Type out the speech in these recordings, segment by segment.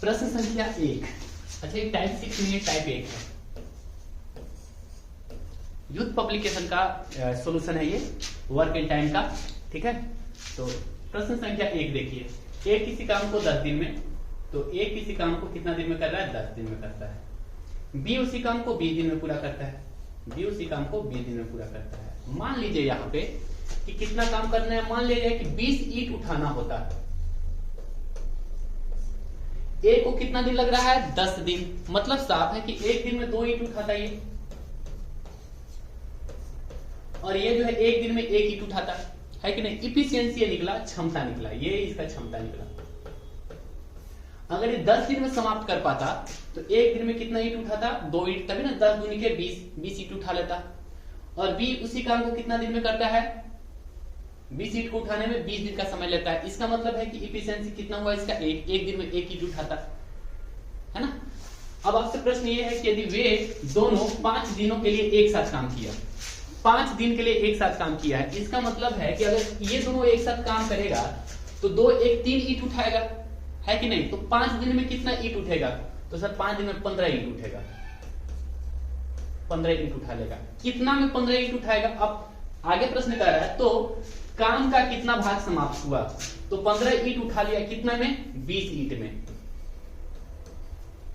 प्रश्न संख्या 1। अच्छा, ये टाइप 6 नहीं है, टाइप 1 है। यूथ पब्लिकेशन का सॉल्यूशन है ये, वर्क इन टाइम का। ठीक है, तो प्रश्न संख्या 1 देखिए। ए किसी काम को 10 दिन में, तो ए किसी काम को कितना दिन में कर रहा है? 10 दिन में करता है। बी उसी काम को 20 दिन में पूरा करता है। बी उसी काम को 20 दिन में पूरा करता है। मान लीजिए यहाँ पे कि कितना काम करना है, मान लीजिए कि 20 ईंट उठाना होता है। ए को कितना दिन लग रहा है? 10 दिन। मतलब साफ है कि एक दिन में 2 ईंट उठाता है ये, और ये जो है एक दिन में 1 ईंट उठाता है कि नहीं? इफिशियंसी निकला, क्षमता निकला, ये इसका क्षमता निकला। अगर ये 10 दिन में समाप्त कर पाता तो एक दिन में कितना ईंट उठाता? 2 ईंट, तभी ना 10 दूनी के 20 ईंट उठा लेता। और बी उसी काम को कितना दिन में करता है? 20 ईंट को उठाने में 20 दिन का समय लेता है। इसका मतलब है कि इफिशियंसी कितना हुआ इसका? एक दिन में 1 ईंट उठाता है ना। अब आपसे प्रश्न ये है कि यदि वे दोनों 5 दिनों के लिए एक साथ काम किया, 5 दिन के लिए एक साथ काम किया है, इसका मतलब है कि अगर ये दोनों एक साथ काम करेगा तो 2 1 3 ईंट उठाएगा, है कि नहीं? तो 5 दिन में कितना ईंट उठेगा? तो सर 5 दिन में 15 ईंट उठेगा, 15 ईंट उठा लेगा। कितना में 15 ईंट उठाएगा? अब आगे प्रश्न कर रहा है तो काम का कितना भाग समाप्त हुआ? तो 15 ईंट उठा लिया, कितना में? 20 ईंट में।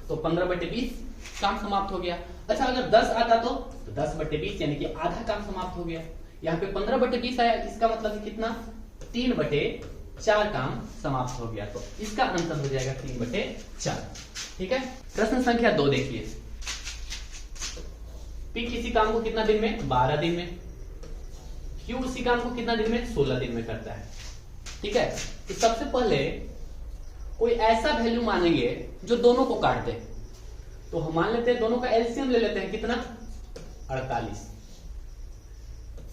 तो 15/20 काम समाप्त हो गया। अच्छा, अगर 10 आता तो 10/20 यानी कि आधा काम समाप्त हो गया। यहाँ पे 15/20 आया, इसका मतलब है कितना? 3/4 काम समाप्त हो गया। तो इसका आंसर हो जाएगा 3/4। ठीक है, प्रश्न संख्या 2 देखिए। पी किसी काम को कितना दिन में? 12 दिन में। क्यू उसी काम को कितना दिन में? 16 दिन में करता है। ठीक है, तो सबसे पहले कोई ऐसा वैल्यू मानेंगे जो दोनों को काट दे। तो हम मान लेते हैं दोनों का एलसीएम ले लेते हैं, कितना? 48।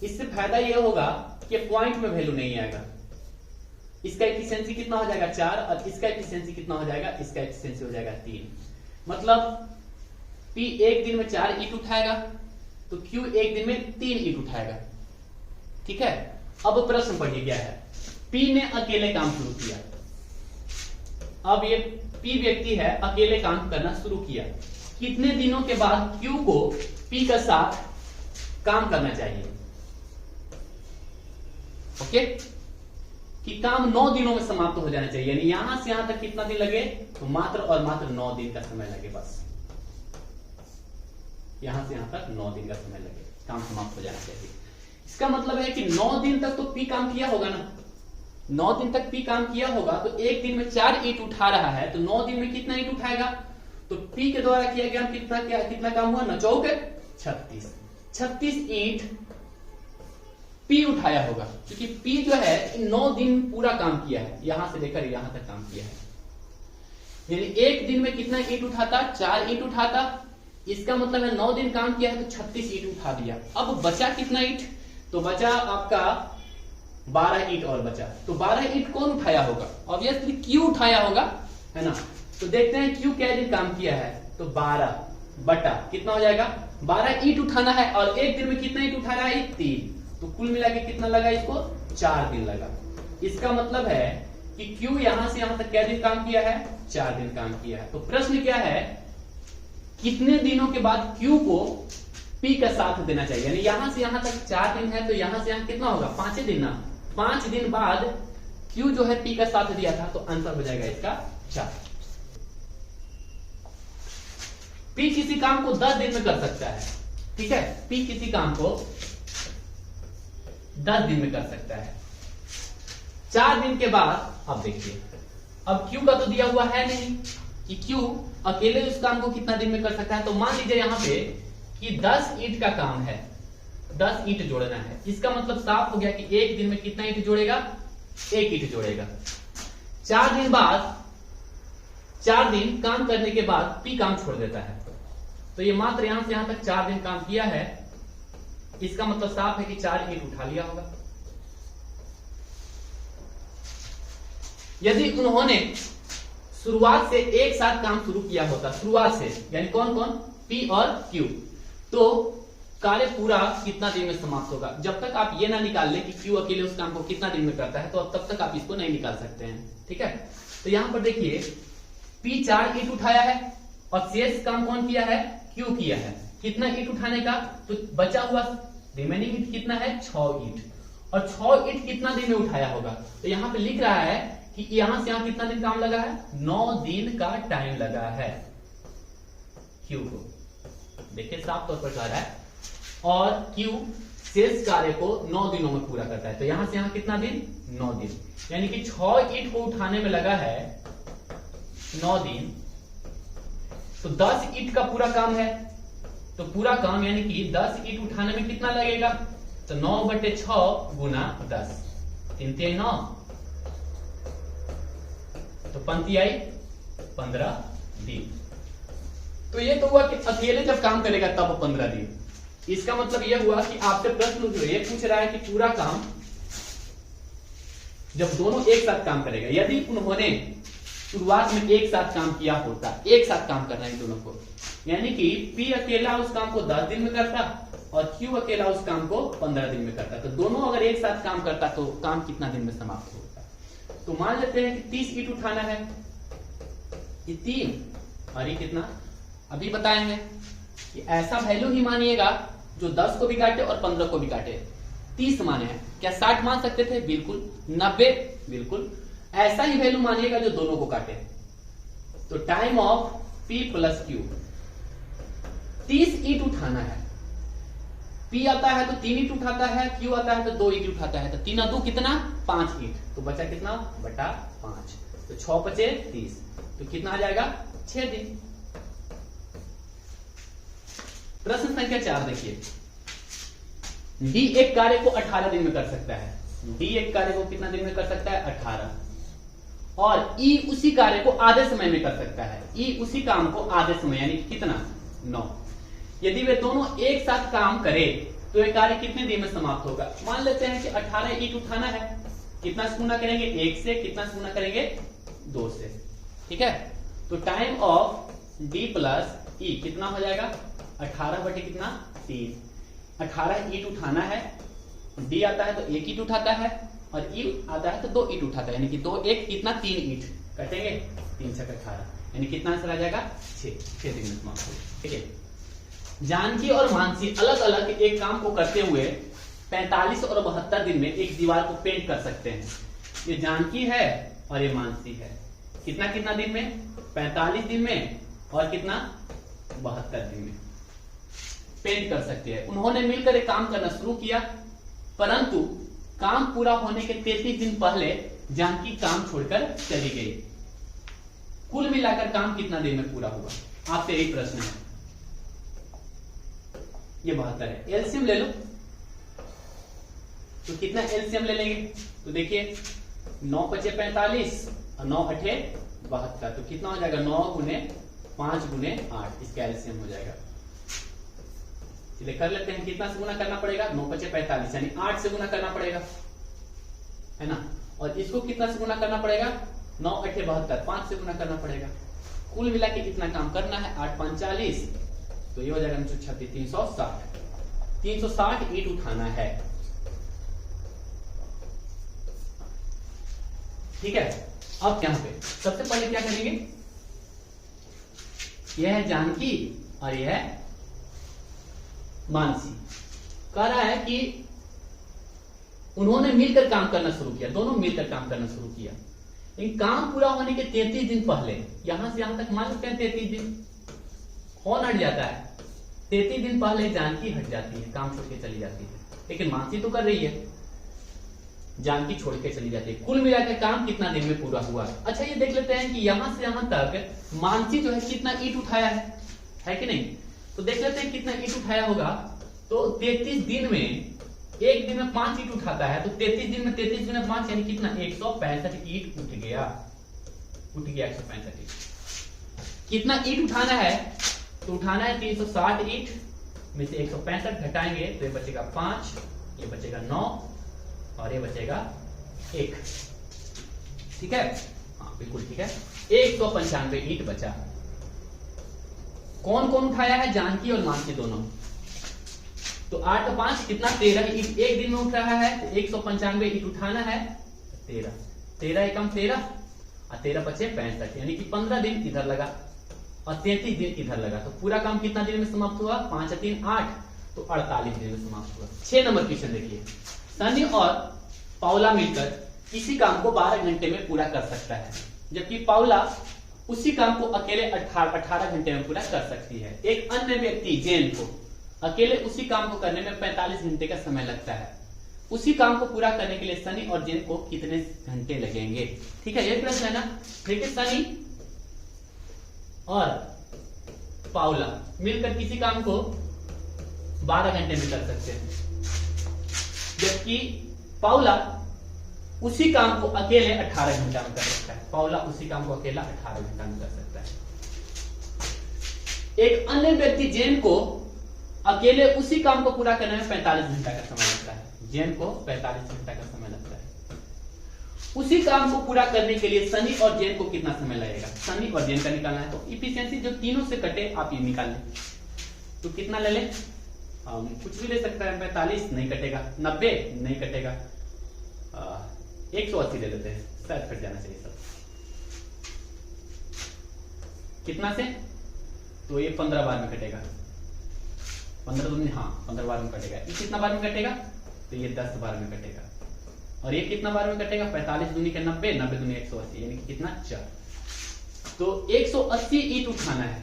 इससे फायदा यह होगा कि पॉइंट में वैल्यू नहीं आएगा। इसका एफिशिएंसी कितना हो जाएगा? 4, और इसका एफिशिएंसी कितना हो जाएगा? इसका एफिशिएंसी हो जाएगा 3। मतलब पी एक दिन में 4 ईंट उठाएगा, तो क्यू एक दिन में 3 ईंट उठाएगा। ठीक है, अब प्रश्न पढ़िए क्या है। पी ने अकेले काम शुरू किया। अब ये पी व्यक्ति है, अकेले काम करना शुरू किया। कितने दिनों के बाद क्यू को पी का साथ काम करना चाहिए? ओके, कि काम 9 दिनों में समाप्त हो जाना चाहिए। यानी यहां से यहां तक कितना दिन लगे? तो मात्र और मात्र 9 दिन का समय लगे। बस यहां से यहां तक 9 दिन का समय लगे, काम समाप्त हो जाना चाहिए। इसका मतलब है कि 9 दिन तक तो पी काम किया होगा ना। 9 दिन तक पी काम किया होगा, तो एक दिन में 4 ईंट उठा रहा है, तो 9 दिन में कितना ईंट उठाएगा? तो पी के द्वारा किया गया कितना काम हुआ? 9 चौके 36। 36 ईंट पी उठाया होगा, क्योंकि पी जो है 9 दिन पूरा काम किया है, यहां से लेकर यहां तक काम किया है। यानी एक दिन में कितना ईंट उठाता? 4 ईंट उठाता। इसका मतलब है 9 दिन काम किया है तो 36 ईंट उठा दिया। अब बचा कितना ईंट? तो बचा आपका 12 ईंट और बचा। तो 12 ईंट कौन उठाया होगा? ऑब्वियसली क्यू उठाया होगा, है ना। तो देखते हैं क्यू क्या दिन काम किया है। तो 12 बटा कितना हो जाएगा? 12 ईंट उठाना है, और एक दिन में कितना ईंट उठा रहा है? 3। तो कुल मिला के कितना लगा इसको? 4 दिन लगा। इसका मतलब है कि क्यू यहां से यहां तक क्या दिन काम किया है? 4 दिन काम किया है। तो प्रश्न क्या है? कितने दिनों के बाद क्यू को पी का साथ देना चाहिए? यानी यहां से यहां तक 4 दिन है, तो यहां से यहां कितना होगा? 5 दिन ना। 5 दिन बाद क्यू जो है पी का साथ दिया था, तो आंसर हो जाएगा इसका 4। पी किसी काम को 10 दिन में कर सकता है। ठीक है, पी किसी काम को 10 दिन में कर सकता है। 4 दिन के बाद अब देखिए, अब क्यू का तो दिया हुआ है नहीं कि क्यू अकेले उस काम को कितना दिन में कर सकता है। तो मान लीजिए यहां पे कि 10 ईंट का काम है, 10 ईंट जोड़ना है। इसका मतलब साफ हो गया कि एक दिन में कितना ईंट जोड़ेगा? 1 ईंट जोड़ेगा। 4 दिन बाद, 4 दिन काम करने के बाद पी काम छोड़ देता है, तो ये मात्र यहां से यहां तक 4 दिन काम किया है। इसका मतलब साफ है कि 4 ईंट उठा लिया होगा। यदि उन्होंने शुरुआत से एक साथ काम शुरू किया होता, शुरुआत से, यानी कौन कौन? पी और क्यू, तो कार्य पूरा कितना दिन में समाप्त होगा? जब तक आप ये ना निकाल ले कि क्यू अकेले उस काम को कितना दिन में करता है, तो तब तक आप इसको नहीं निकाल सकते हैं। ठीक है, तो यहां पर देखिए P 4 ईंट उठाया है और शेष काम कौन किया है, Q किया है। कितना ईंट उठाने का, तो बचा हुआ रिमेनिंग ईंट कितना है, 6 ईंट। और 6 ईंट कितना दिन में उठाया होगा, तो यहाँ पे लिख रहा है कि यहां से यहां कितना दिन काम लगा है, 9 दिन का टाइम लगा है Q को। देखिए साफ तौर पर कह रहा है, और Q शेष कार्य को 9 दिनों में पूरा करता है। तो यहां से यहां कितना दिन, 9 दिन, यानी कि 6 ईंट को उठाने में लगा है 9 दिन। तो 10 ईंट का पूरा काम है, तो पूरा काम यानी कि 10 ईंट उठाने में कितना लगेगा, तो 9/6 गुना 10, 3 3 9, तो पंक्ति आई 15 दिन। तो ये तो हुआ कि अकेले जब काम करेगा तब 15 दिन। इसका मतलब यह हुआ कि आपसे प्रश्न जो ये पूछ रहा है कि पूरा काम जब दोनों एक साथ काम करेगा, यदि उन्होंने शुरुआत में एक साथ काम किया होता, एक साथ काम करना है दोनों को, यानी कि P अकेला उस काम को 10 दिन में करता और Q अकेला उस काम को 15 दिन में करता, तो दोनों अगर एक साथ काम करता तो काम कितना दिन में समाप्त होता। तो मान लेते हैं कि 30 ईंट उठाना है, ये 3 और ये कितना, अभी बताए हैं कि ऐसा वैल्यू ही मानिएगा जो 10 को भी काटे और 15 को भी काटे। 30 माने हैं, क्या 60 मान सकते थे, बिल्कुल। 90, बिल्कुल। ऐसा ही वैल्यू मानिएगा जो दोनों को काटे। तो time of P plus Q, 30 ईंट उठाना है। P आता है तो 3 ईंट उठाता है, Q आता है तो 2 ईंट उठाता है, तो 3 और 2 कितना, 5 ईंट, तो बचा कितना, बटा 5, तो 6 बचे 30, तो कितना आ जाएगा, 6 दिन। प्रश्न संख्या 4 देखिए, D एक कार्य को 18 दिन में कर सकता है। D एक कार्य को कितना दिन में कर सकता है, 18, और E उसी कार्य को आधे समय में कर सकता है। E उसी काम को आधे समय यानी कितना, 9। यदि वे दोनों एक साथ काम करें तो ये कार्य कितने दिन में समाप्त होगा। मान लेते हैं कि 18 ईंट उठाना है, कितना से गुना करेंगे, 1 से, कितना से गुना करेंगे, 2 से, ठीक है। तो time of D plus E कितना हो जाएगा, 18 बटे कितना, 3। 18 ईंट उठाना है, D आता है तो 1 ईंट उठाता है और E आता है तो 2 ईंट उठाता है, यानी कि 2 1 कितना, 3 ईंट कटेंगे, 3 6 18, यानी कितना आंसर आ जाएगा, 6 दिन में समाप्त होगा, ठीक है। जानकी और मानसी अलग अलग एक काम को करते हुए 45 और 72 दिन में एक दीवार को पेंट कर सकते हैं। ये जानकी है और ये मानसी है, कितना कितना दिन में, 45 दिन में और कितना, 72 दिन में पेंट कर सकते हैं। उन्होंने मिलकर एक काम करना शुरू किया, परंतु काम पूरा होने के 33 दिन पहले जानकी काम छोड़कर चली गई। कुल मिलाकर काम कितना दिन में पूरा हुआ, आपसे यही प्रश्न है। ये 72 है, एलसीएम ले लो, तो कितना एलसीएम ले लेंगे, तो देखिए 9 × 5 = 45 और 9 × 8 = 72, तो कितना हो जाएगा, 9 × 5 × 8, इसका एलसीएम हो जाएगा। चलिए कर लेते हैं, कितना से गुना करना पड़ेगा, 9 × 5 = 45, यानी 8 से गुना करना पड़ेगा, है ना। और इसको कितना से गुना करना पड़ेगा, 9 × 8 = 72, 5 से गुना करना पड़ेगा। कुल मिला के कितना काम करना है, 8 × 5 = 40, तो ये हो जाएगा 36, 360 ईंट उठाना है, ठीक है। अब यहाँ पे सबसे पहले क्या करेंगे, यह है जानकी और यह है मानसी। कह रहा है कि उन्होंने मिलकर काम करना शुरू किया, दोनों मिलकर काम करना शुरू किया, लेकिन काम पूरा होने के 33 दिन पहले, यहां से यहां तक मान सकते हैं 33 दिन, कौन हट जाता है, 33 दिन पहले जानकी हट जाती है, काम छोड़ के चली जाती है, लेकिन मानसी तो कर रही है, जानकी छोड़ के चली जाती है। कुल मिलाकर काम कितना दिन में पूरा हुआ। अच्छा ये देख लेते हैं कि यहां से यहां तक मानसी जो है कितना ईंट उठाया है कि नहीं, तो देख लेते हैं कितना ईंट उठाया होगा। तो 33 दिन में, एक दिन में 5 ईंट उठाता है, तो 33 दिन में 33 दिन में 5 यानी कितना, 165 ईंट उठ गया 165 ईंट। कितना ईंट उठाना है, तो उठाना है 360 ईंट में से 165 घटाएंगे तो ये बचेगा 5, ये बचेगा 9 और ये बचेगा 1, ठीक है, हाँ बिल्कुल ठीक है। 195 ईंट बचा। कौन कौन उठाया है, जानकी और मानसी दोनों। तो 8 × 5 कितना, 13 ईंट एक दिन में उठ रहा है, तो 195 ईंट उठाना है, 13 × 1 = 13 और 13 पचे 65, यानी कि 15 दिन इधर लगा और 33 दिन इधर लगा। तो पूरा काम कितना दिन में समाप्त हुआ? 5 और 3 8, तो 48 दिन में समाप्त हुआ। 6 नंबर क्वेश्चन देखिए, सनी और पाउला मिलकर किसी काम को 12 घंटे में पूरा कर सकता है, जबकि पाउला उसी काम को अकेले 18 घंटे में पूरा कर सकती है। एक अन्य व्यक्ति जेन को अकेले उसी काम को करने में 45 घंटे का समय लगता है। उसी काम को पूरा करने के लिए सनी और जेन को कितने घंटे लगेंगे? ठीक है, ये प्रश्न है ना। देखिए, सनी और पाउला मिलकर किसी काम को 12 घंटे में कर सकते हैं, जबकि पाउला उसी काम को अकेले 18 घंटा में कर सकता है। पाउला उसी काम को अकेला 18 घंटा में कर सकता है। एक अन्य व्यक्ति जेन को अकेले उसी काम को पूरा करने में 45 घंटा का समय लगता है। जेन को 45 घंटा का समय लगता है। उसी काम को पूरा करने के लिए सनी और जेन को कितना समय लगेगा? सनी और जेन का निकालना है, तो इफिशियंसी जो तीनों से कटे आप ये निकाल लें। तो कितना ले लें? कुछ भी ले सकता है। 45 नहीं कटेगा, 90 नहीं कटेगा, 180 ले लेते हैं, शायद कट जाना चाहिए सब। कितना से? तो ये 15 बार में कटेगा। 15 दूनी, हाँ 15 बार में कटेगा। ये कितना बार में कटेगा? तो ये 10 बार में कटेगा। और ये कितना बार में कटेगा? 45 दूनी के 90, 90 दूनी 180, यानी कि कितना? 4। तो 180 ईंट उठाना है।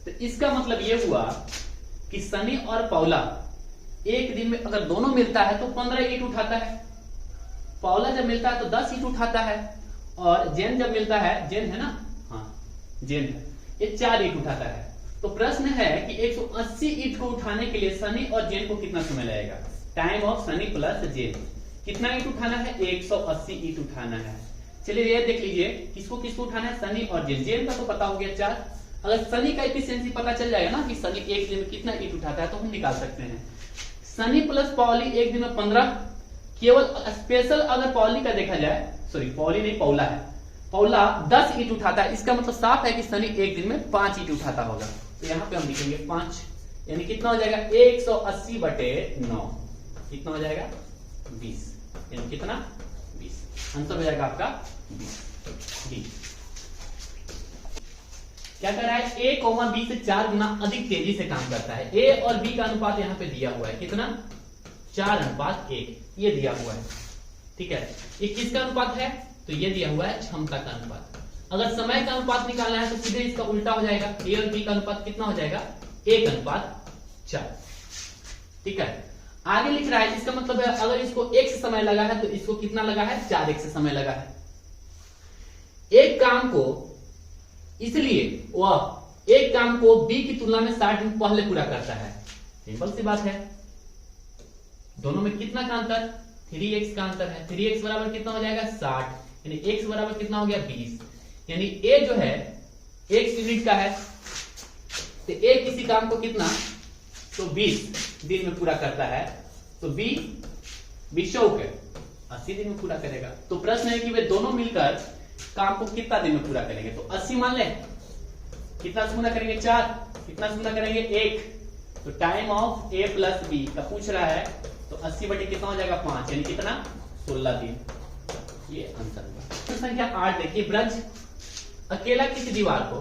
तो इसका मतलब ये हुआ कि सनी और पाउला एक दिन में अगर दोनों मिलता है तो 15 ईंट उठाता है। पाउला जब मिलता है तो 10 ईंट उठाता है, और जेन जब मिलता है, जेन है ना, हाँ जेन है, ये 4 ईंट उठाता है। तो प्रश्न है कि 180 ईंट को उठाने के लिए सनी और जेन को कितना समय लगेगा? Time of Sunny plus gen. कितना ईंट उठाना है? 180 ईंट उठाना है। चलिए ये देख लीजिए, किसको किसको उठाना है? सनी और जेन। जेन का तो पता हो गया 4। अगर सनी का एफिशिएंसी पता चल जाएगा ना कि सनी एक दिन में कितना ईंट उठाता है, तो हम निकाल सकते हैं। सनी प्लस पॉली एक दिन में 15। केवल स्पेशल अगर पॉली का देखा जाए, सॉरी पॉली नहीं, पौला है, पौला 10 ईंट उठाता है। इसका मतलब साफ है कि सनी एक दिन में 5 ईंट उठाता होगा। तो यहाँ पे हम लिखेंगे 5, यानी कितना हो जाएगा? 180 बटे 9, कितना हो जाएगा? 20, यानी कितना? 20। आंसर हो जाएगा आपका 20। क्या कर रहा है? A, B से 4 गुना अधिक तेजी से काम करता है। A और B का अनुपात यहाँ पे दिया हुआ है, कितना? 4:1, ये दिया हुआ है। ठीक है, ये किसका अनुपात है? तो ये दिया हुआ है क्षमता का अनुपात। अगर समय का अनुपात निकालना है तो सीधे इसका उल्टा हो जाएगा। A और B का अनुपात कितना हो जाएगा? 1:4। ठीक है, आगे लिख रहा है, इसका मतलब है अगर इसको 1 से समय लगा है तो इसको कितना लगा है? 4x से समय लगा है। एक काम को, इसलिए वह एक काम को B की तुलना में 60 दिन पहले पूरा करता है। सिंपल सी बात है, दोनों में कितना का अंतर? 3x का अंतर है। 3x बराबर कितना हो जाएगा? 60, यानी x बराबर कितना हो गया? 20। यानी A जो है x यूनिट का है, तो A किसी काम को कितना? तो 20 दिन में पूरा करता है। तो B 20 है, 80 दिन में पूरा करेगा। तो प्रश्न है कि वे दोनों मिलकर काम को कितना दिन में पूरा करेंगे? तो 80 मान ले, कितना से गुना करेंगे? 4, कितना से गुना करेंगे? 1। तो time of A plus B का पूछ रहा है, तो 80 बटे कितना हो जाएगा? 5, यानी कितना? 16 दिन। ये आंसर होगा। तो संख्या 8 देखिए, ब्रज अकेला किसी दीवार को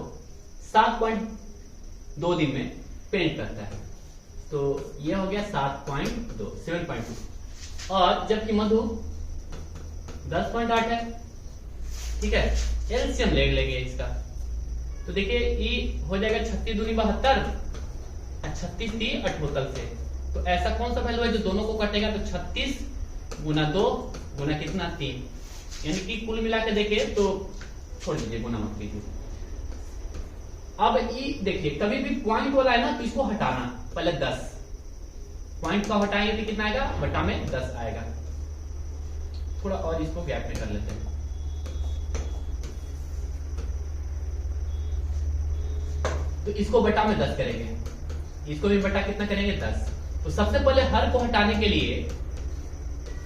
7.2 दिन में पेंट करता है। तो ये हो गया 7.2, और जबकि मधु 10.8 है। ठीक है, एलसीएम ले लेंगे इसका। तो देखिए ये हो जाएगा 36 दूनी 72, 36 3 78 से। तो ऐसा कौन सा वैल्यू है जो दोनों को काटेगा? तो 36 गुना 2 गुना कितना? 3, यानी कि कुल मिला के देखिए तो छोड़ दीजिए, गुना मत कीजिए। अब ये देखिए, कभी भी पॉइंट वाला है ना तो इसको हटाना, पहले 10 पॉइंट का हटाएंगे तो कितना आएगा? बटा में 10 आएगा। थोड़ा और इसको गैप में कर लेते हैं। तो इसको बटा में 10 करेंगे, इसको भी बटा कितना करेंगे? 10। तो सबसे पहले हर को हटाने के लिए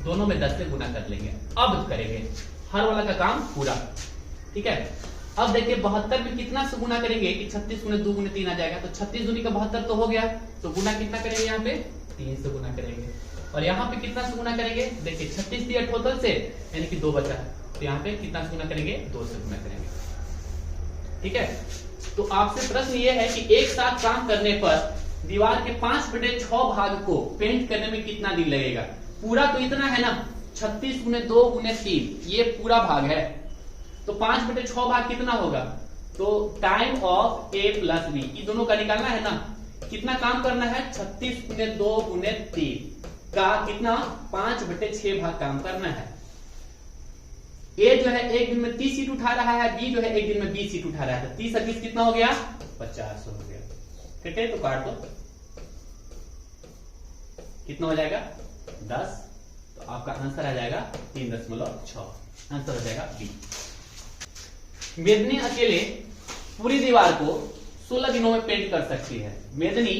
दोनों में 10 से गुना कर लेंगे। अब करेंगे हर वाला का काम पूरा। ठीक है, अब देखिए 72 में कितना से गुना करेंगे कि 36 गुने 2 गुने 3 आ जाएगा। तो 36 दूनी का 72 तो हो गया, तो गुना कितना करेंगे? यहाँ पे 3 से गुना करेंगे। और यहाँ पे कितना से गुना करेंगे? देखिए 36 दिया टोटल से, यानी कि 2 बचा, तो यहाँ पे कितना से गुना करेंगे, 2 से गुना करेंगे। ठीक है, तो आपसे प्रश्न ये है कि एक साथ काम करने पर दीवार के 5/6 भाग को पेंट करने में कितना दिन लगेगा। पूरा तो इतना है ना, 36 × 2 × 3, ये पूरा भाग है, तो 5/6 भाग कितना होगा, तो time of A plus B, ये दोनों का निकालना है ना। कितना काम करना है, 36 × 2 × 3 का कितना 5/6 भाग काम करना है। ए जो है एक दिन में 30 ईंट उठा रहा है, बी जो है एक दिन में 20 ईंट उठा रहा है, तो 30 और 20 कितना हो गया, 50 हो गया। कटे तो काट दो, कितना हो जाएगा 10, तो आपका आंसर आ जाएगा 3.6, आंसर हो जाएगा बी। मेदनी अकेले पूरी दीवार को 16 दिनों में पेंट कर सकती है। मेदनी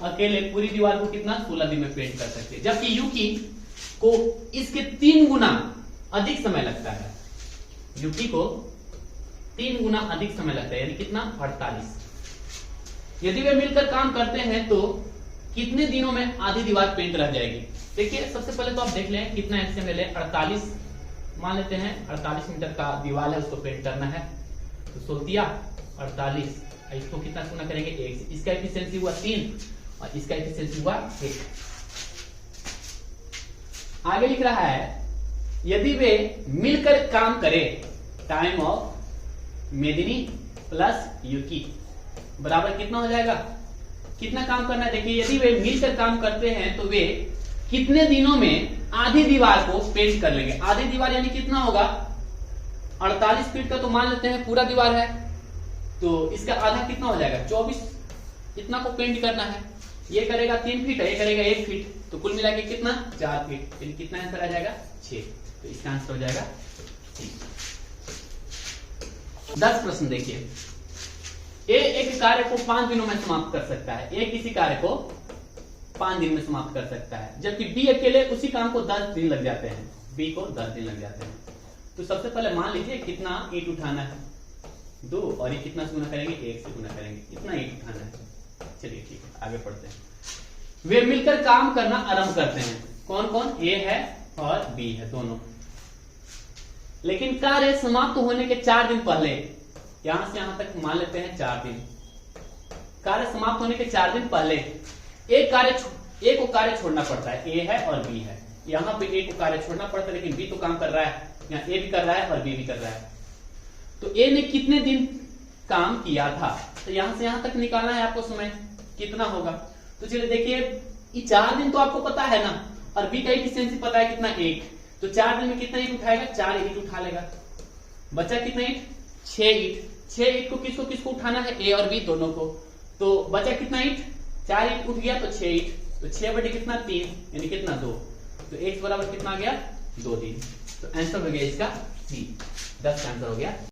अकेले पूरी दीवार को कितना 16 दिन में पेंट कर सकती है, जबकि यूकी को इसके 3 गुना अधिक समय लगता है। यूकी को 3 गुना अधिक समय लगता है, यानी कितना 48। यदि वे मिलकर काम करते हैं तो कितने दिनों में आधी दीवार पेंट रह जाएगी। देखिए सबसे पहले तो आप देख लें कितना एक्सएमएल है, 48 मान लेते हैं, 48 मीटर का दीवार है, उसको पेंट करना है, तो 16 48, इसको कितना गुना करेंगे 1, इसका एफिशिएंसी हुआ 3 और इसका एफिशिएंसी हुआ 1। आगे लिख रहा है यदि वे मिलकर काम करें, टाइम ऑफ मेदिनी प्लस यूकी बराबर कितना हो जाएगा, कितना काम करना है। देखिए यदि वे मिलकर काम करते हैं तो वे कितने दिनों में आधी दीवार को पेंट कर लेंगे। आधी दीवार यानी कितना होगा, 48 फीट का तो मान लेते हैं पूरा दीवार है, तो इसका आधा कितना हो जाएगा 24, इतना को पेंट करना है। ये करेगा 3 फीट, ये करेगा 1 फीट, तो कुल मिला के कितना 4 फीट, यानी कितना आंसर आ जाएगा 6, तो इसका आंसर हो जाएगा 10 प्रश्न देखिए। ए एक कार्य को 5 दिनों में समाप्त कर सकता है, ए किसी कार्य को 5 दिन में समाप्त कर सकता है, जबकि बी अकेले उसी काम को 10 दिन लग जाते हैं, बी को 10 दिन लग जाते हैं। तो सबसे पहले मान लीजिए कितना ईंट उठाना है 2, और ये कितना से गुना करेंगे 1 से गुना करेंगे, कितना ईंट उठाना है। चलिए ठीक है आगे पढ़ते हैं। वे मिलकर काम करना आरंभ करते हैं, कौन कौन, ए है और बी है दोनों, लेकिन कार्य समाप्त होने के 4 दिन पहले, यहां से यहां तक मान लेते हैं 4 दिन, कार्य समाप्त होने के 4 दिन पहले ए को कार्य छोड़ना पड़ता है। ए है और बी है, यहां पे ए को कार्य छोड़ना पड़ता है, लेकिन बी तो काम कर रहा है, यहाँ ए भी कर रहा है और बी भी कर रहा है। तो ए ने कितने दिन काम किया था, तो यहां से यहां तक निकालना है आपको समय कितना होगा। तो चलिए देखिए ये 4 दिन तो आपको पता है ना, और बी का एफिशिएंसी पता है कितना 1, तो 4 दिन में कितना ईंट उठाएगा, 4 ईंट उठा लेगा। बचा कितना ईंट, 6 ईंट। 6 ईंट को किसको किसको उठाना है, ए और बी दोनों को, तो बचा कितना ईंट, 4 ईंट उठ गया तो 6 ईंट, तो 6 बटे कितना 3, यानी कितना 2, तो x बराबर कितना आ गया 2 दिन। तो आंसर हो गया इसका सी, 10 का आंसर हो गया।